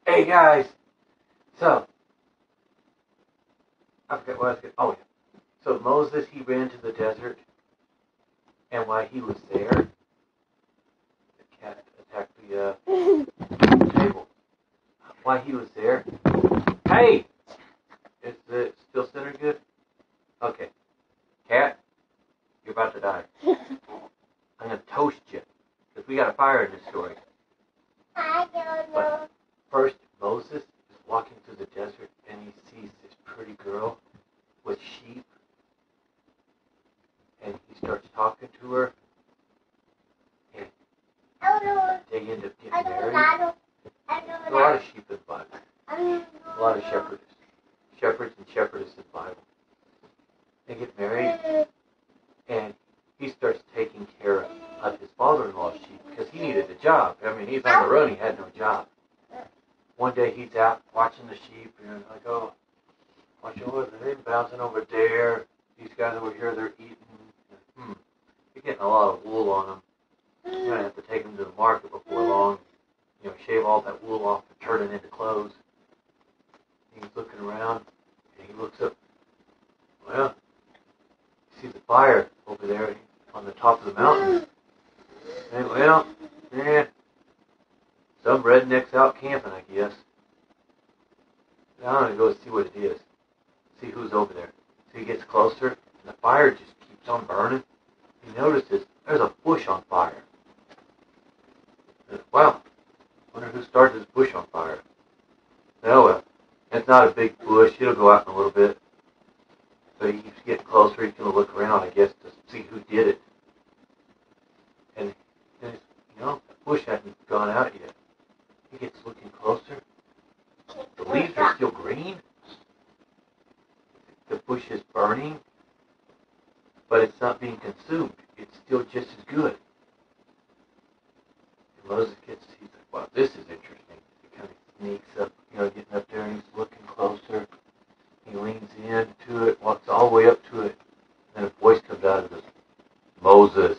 Hey guys, so I forget what I was going. Oh yeah, so Moses he ran to the desert, and while he was there, the cat attacked the table. While he was there, hey, is the still center good? Okay, cat, you're about to die. I'm gonna toast you because we got a fire in this story. I don't know. But first, Moses is walking through the desert and he sees this pretty girl with sheep, and he starts talking to her, and they end up getting married. There's a lot of sheep in the Bible, a lot of shepherds and shepherdesses in the Bible. They get married, and he starts taking care of his father-in-law's sheep because he needed a job. I mean, he's on the road, he had no job. One day he's out watching the sheep, and like, oh, watch over, they're bouncing over there. These guys over here, they're eating. You're getting a lot of wool on them. You're going to have to take them to the market before long. You know, shave all that wool off and turn it into clothes. And he's looking around, and he looks up. Well, he sees a fire over there on the top of the mountain. And, well, some redneck's out camping, I guess. Now I'm going to go see what it is. See who's over there. So he gets closer, and the fire just keeps on burning. He notices there's a bush on fire. Wow, wonder who started this bush on fire. Oh well, it's not a big bush. It'll go out in a little bit. So he keeps getting closer. He's going to look around, I guess, to see who did it. And, you know, the bush hasn't gone out yet. He gets looking closer. The leaves are still green. The bush is burning, but it's not being consumed. It's still just as good. And Moses he's like, wow, this is interesting. He kind of sneaks up, getting up there, and he's looking closer. He leans into it, walks all the way up to it, and then a voice comes out of this. Moses,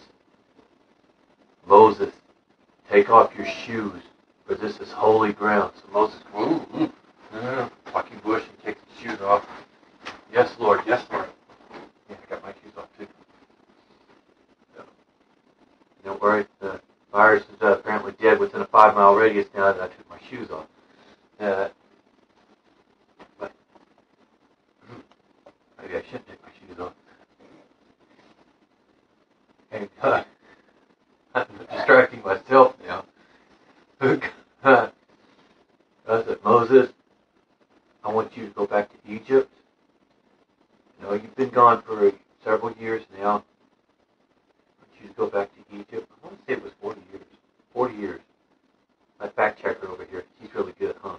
take off your shoes, for this is holy ground. So Moses, walking bush, and takes his shoes off. Yes, Lord. Yeah, I got my shoes off, too. So, don't worry, the virus is apparently dead within a 5-mile radius now that I took my shoes off. But maybe I shouldn't take my shoes off. And I'm distracting myself now. I said, Moses, I want you to go back to Egypt. You've been gone for several years now. I want you to go back to Egypt. I want to say it was 40 years. 40 years. My fact checker over here, he's really good, huh?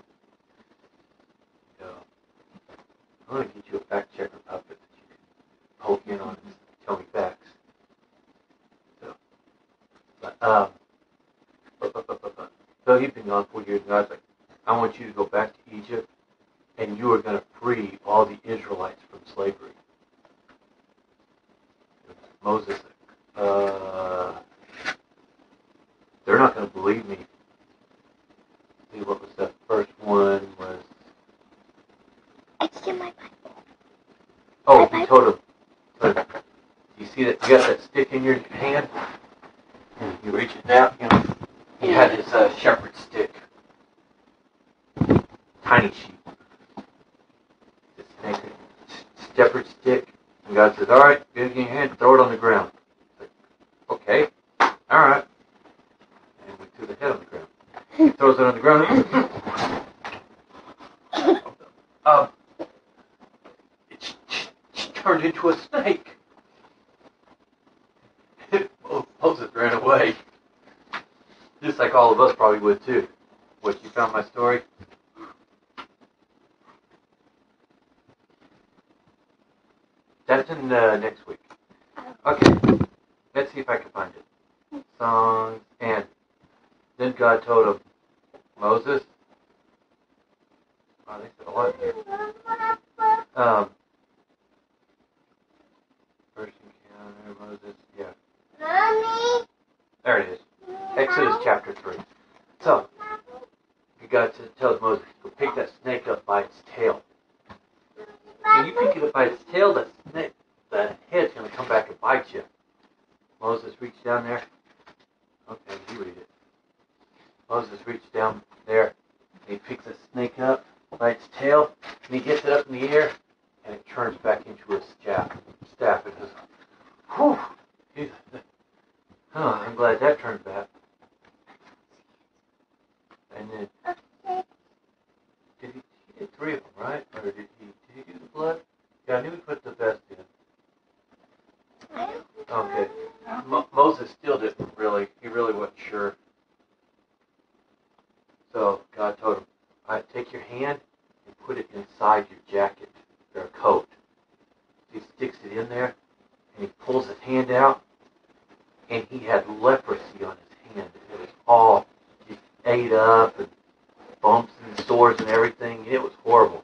I'm going to get you a fact checker puppet that you can poke in on and tell me facts. So he'd been gone 40 years, and I was like, I want you to go back to Egypt, and you are going to free all the Israelites from slavery. Moses, they're not going to believe me. See, what was that first one? It's in my Bible. Oh, he told him, you see that? You got that stick in your hand? You reach it down, He had his shepherd stick. Tiny sheep. Just make a shepherd stick. And God says, all right, get it in your hand, throw it on the ground. Like, okay, all right. And we threw the head on the ground. He throws it on the ground. It turned into a snake. Moses ran away. Just like all of us probably would too. What, you found my story? That's in next week. Okay, let's see if I can find it. Songs, and then God told him, Moses, oh, they said a lot here. First encounter, Moses, yeah. Mommy? There it is. Exodus chapter 3. So, God tells Moses, go pick that snake up by its tail. When you pick it up by its tail, that head's going to come back and bite you. Moses reached down there. Okay, you read it. Moses reached down there, and he picks the snake up by its tail, and he gets it up in the air, and it turns back into a staff. It goes, whew! I'm glad that turned back. And then, he did 3 of them, right? Or did he do the blood? Yeah, I knew he put the best in. Okay. Moses still didn't really, he really wasn't sure. So God told him, all right, take your hand and put it inside your jacket or coat. He sticks it in there, and he pulls his hand out, and he had leprosy on his hand. It was all just ate up and bumps and sores and everything. It was horrible.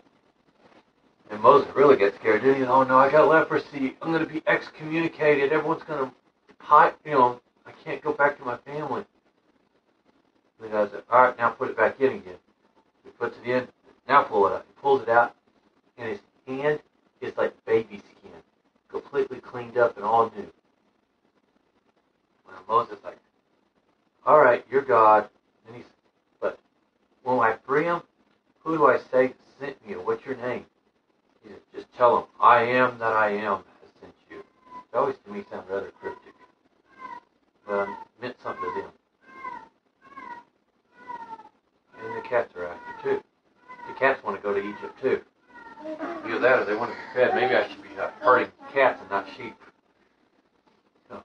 And Moses really gets scared. Didn't he? Oh no, I got leprosy. I'm going to be excommunicated. Everyone's going to hide. I can't go back to my family. And the guy said, all right, now put it back in again. He puts it in. Now pull it out. He pulls it out, and his hand is like baby skin, completely cleaned up and all new. Well, Moses is like, all right, you're God. And he's, but when I free him, who do I say sent you? What's your name? He said, just tell him, I am that I am has sent you. It always to me sounds rather cryptic, but it meant something to them. And the cats are after too. The cats want to go to Egypt too. Either that or they want to be fed. Maybe I should be herding cats and not sheep. So,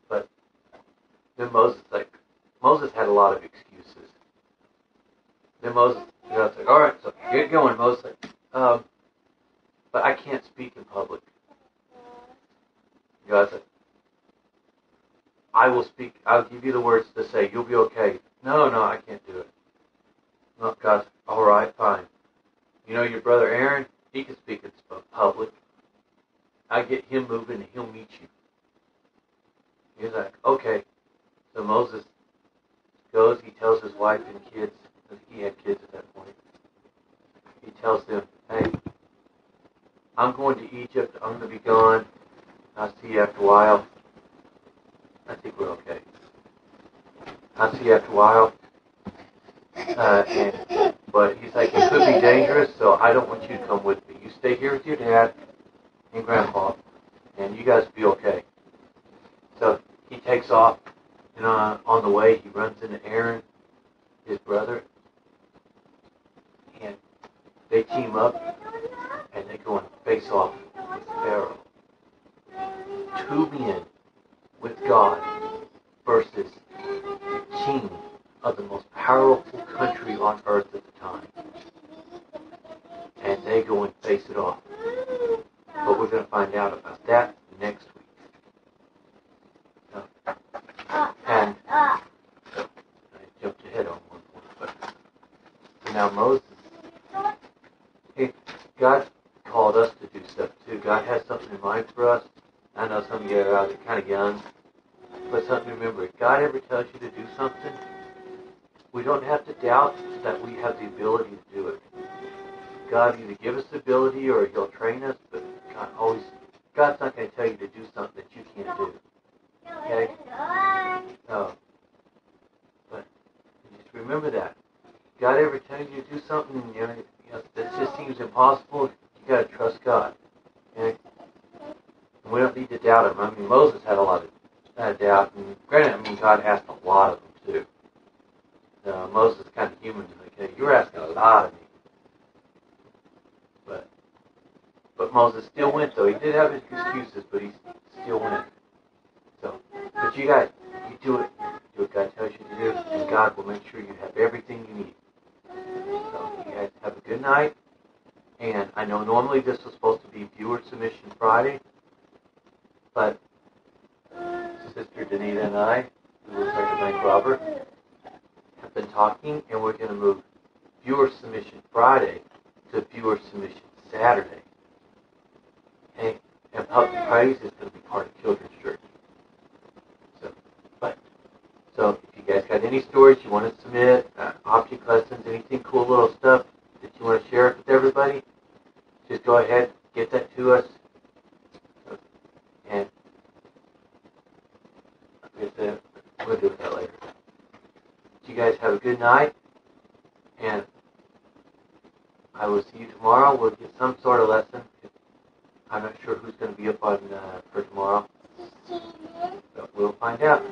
but then Moses had a lot of excuses. Then Moses, God's like, all right, so get going, Moses. But I can't speak in public. God's like, I will speak. I'll give you the words to say. You'll be okay. No, I can't do it. No, God's all right, fine. You know your brother Aaron? He can speak in public. I get him moving and he'll meet you. He's like, okay. So Moses goes, he tells his wife and kids, I think he had kids at that point. He tells them, hey, I'm going to Egypt. I'm going to be gone. I'll see you after a while. I think we're okay. I'll see you after a while. But he's like, it could be dangerous, so I don't want you to come with me. You stay here with your dad and grandpa, and you guys be okay. So he takes off, and on the way, he runs into Aaron, his brother, and they team up, and they go and face off with Pharaoh. 2 men with God versus the king of the most powerful country on earth at the time. And they go and face it off. But we're going to find out about that next week. And I jumped ahead on one point. But so now Moses, God called us to do stuff too. God has something in mind for us. I know some of you are out there kind of young. But something to remember, if God ever tells you to do something, we don't have to doubt that we have the ability to do it. God either give us the ability or He'll train us, but God's not going to tell you to do something that you can't do. Okay? No. But just remember that. If God ever tells you to do something, that just seems impossible, you got to trust God. Okay? And we don't need to doubt Him. I mean, Moses had a lot of doubt, and granted, God asked a lot of them too. Moses is kind of human. Okay, you're asking a lot of me. But Moses still went, though. He did have his excuses, but he still went. So, but you guys, you do it. Do what God tells you to do, and God will make sure you have everything you need. So, you guys have a good night. And I know normally this was supposed to be Viewer Submission Friday, but Sister Danita and I, who looks like a bank robber, have been talking, and we're going to move Viewer Submission Friday to Viewer Submission Saturday. Okay? And Public Praise is going to be part of Children's Church. So if you guys got any stories you want to submit, object lessons, anything cool little stuff that you want to share with everybody, just go ahead, get that to us. And we'll do that later. You guys have a good night, and I will see you tomorrow. We'll get some sort of lesson. I'm not sure who's going to be up on for tomorrow, but we'll find out.